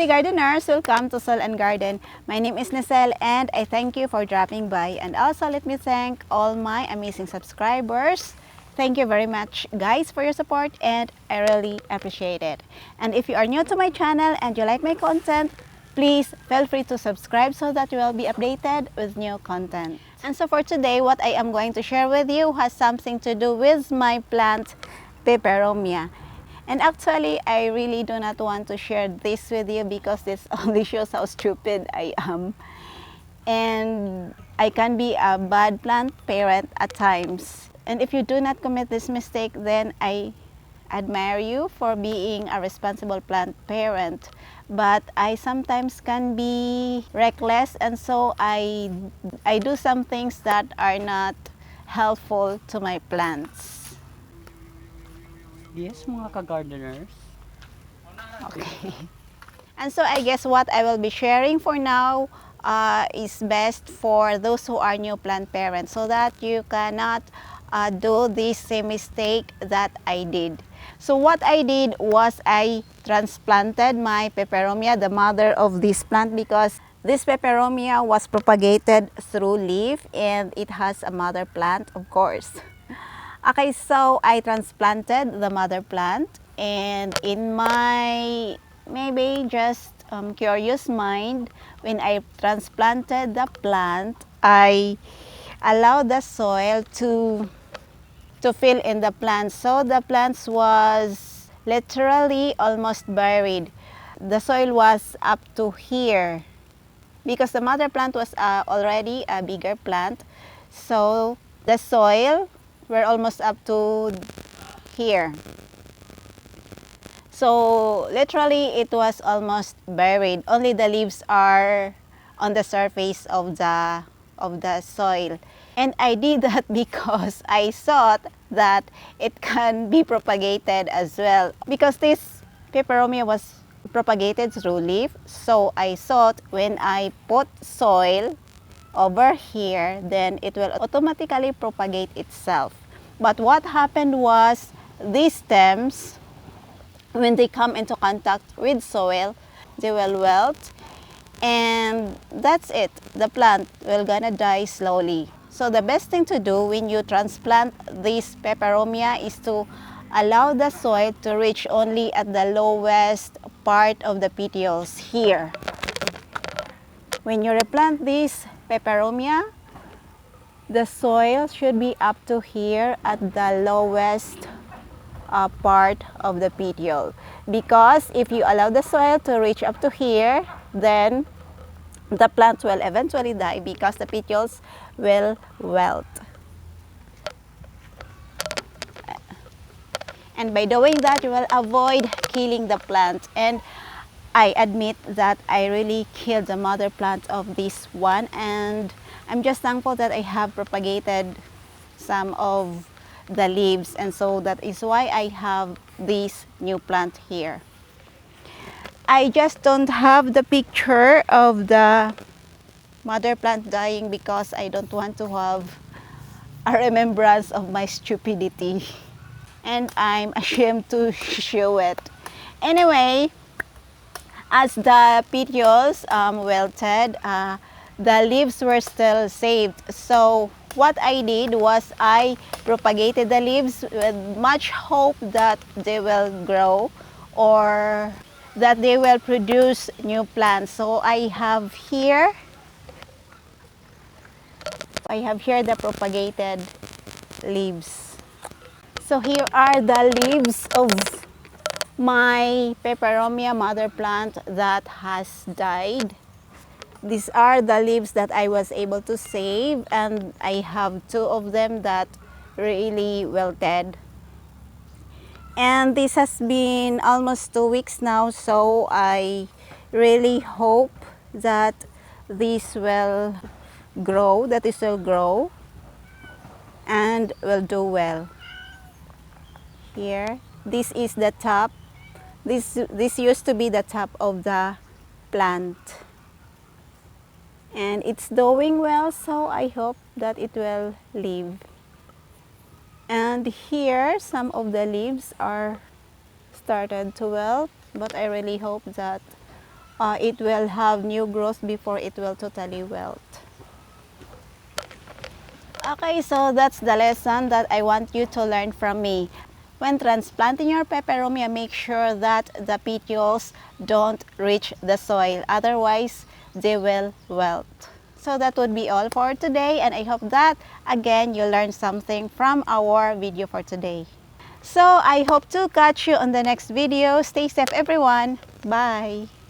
Buddy Gardeners, welcome to Soil and Garden. My name is Nicelle and I thank you for dropping by. And also let me thank all my amazing subscribers. Thank you very much guys for your support and I really appreciate it. And if you are new to my channel and you like my content, please feel free to subscribe so that you will be updated with new content. And so for today, what I am going to share with you has something to do with my plant Pepperomia. And actually, I really do not want to share this with you because this only shows how stupid I am. And I can be a bad plant parent at times. And if you do not commit this mistake, then I admire you for being a responsible plant parent. But I sometimes can be reckless, and so I do some things that are not helpful to my plants. Yes, mga ka-gardeners. Okay. And so I guess what I will be sharing for now is best for those who are new plant parents so that you cannot do this same mistake that I did. So what I did was I transplanted my Pepperomia, the mother of this plant, because this Pepperomia was propagated through leaf and it has a mother plant, of course. Okay, so I transplanted the mother plant, and in my maybe just curious mind, when I transplanted the plant, I allowed the soil to fill in the plant. So the plants was literally almost buried. The soil was up to here because the mother plant was already a bigger plant. So the soil were almost up to here. So literally it was almost buried. Only the leaves are on the surface of the soil. And I did that because I thought that it can be propagated as well. Because this Pepperomia was propagated through leaf, so I thought when I put soil over here, then it will automatically propagate itself. But what happened was these stems, when they come into contact with soil, they will wilt, and that's it. The plant will gonna die slowly. So the best thing to do when you transplant this Pepperomia is to allow the soil to reach only at the lowest part of the petioles here. When you replant this Pepperomia, the soil should be up to here at the lowest part of the petiole. Because if you allow the soil to reach up to here, then the plant will eventually die because the petioles will wilt. And by doing that, you will avoid killing the plant. And I admit that I really killed the mother plant of this one, and I'm just thankful that I have propagated some of the leaves, and so that is why I have this new plant here. I just don't have the picture of the mother plant dying because I don't want to have a remembrance of my stupidity, and I'm ashamed to show it. Anyway, as the petioles wilted, the leaves were still saved. So what I did was I propagated the leaves with much hope that they will grow or that they will produce new plants. So I have here the propagated leaves. So here are the leaves of my Pepperomia mother plant that has died. These are the leaves that I was able to save, and I have two of them that really wilted. And this has been almost 2 weeks now, so I really hope that this will grow, and will do well. Here, this is the top. This used to be the top of the plant, and it's doing well, so I hope that it will live. And here some of the leaves are started to wilt, but I really hope that it will have new growth before it will totally wilt. Okay, so that's the lesson that I want you to learn from me. When transplanting your peperomia, make sure that the petioles don't reach the soil. Otherwise, they will wilt. So that would be all for today, and I hope that, again, you learned something from our video for today. So I hope to catch you on the next video. Stay safe, everyone. Bye!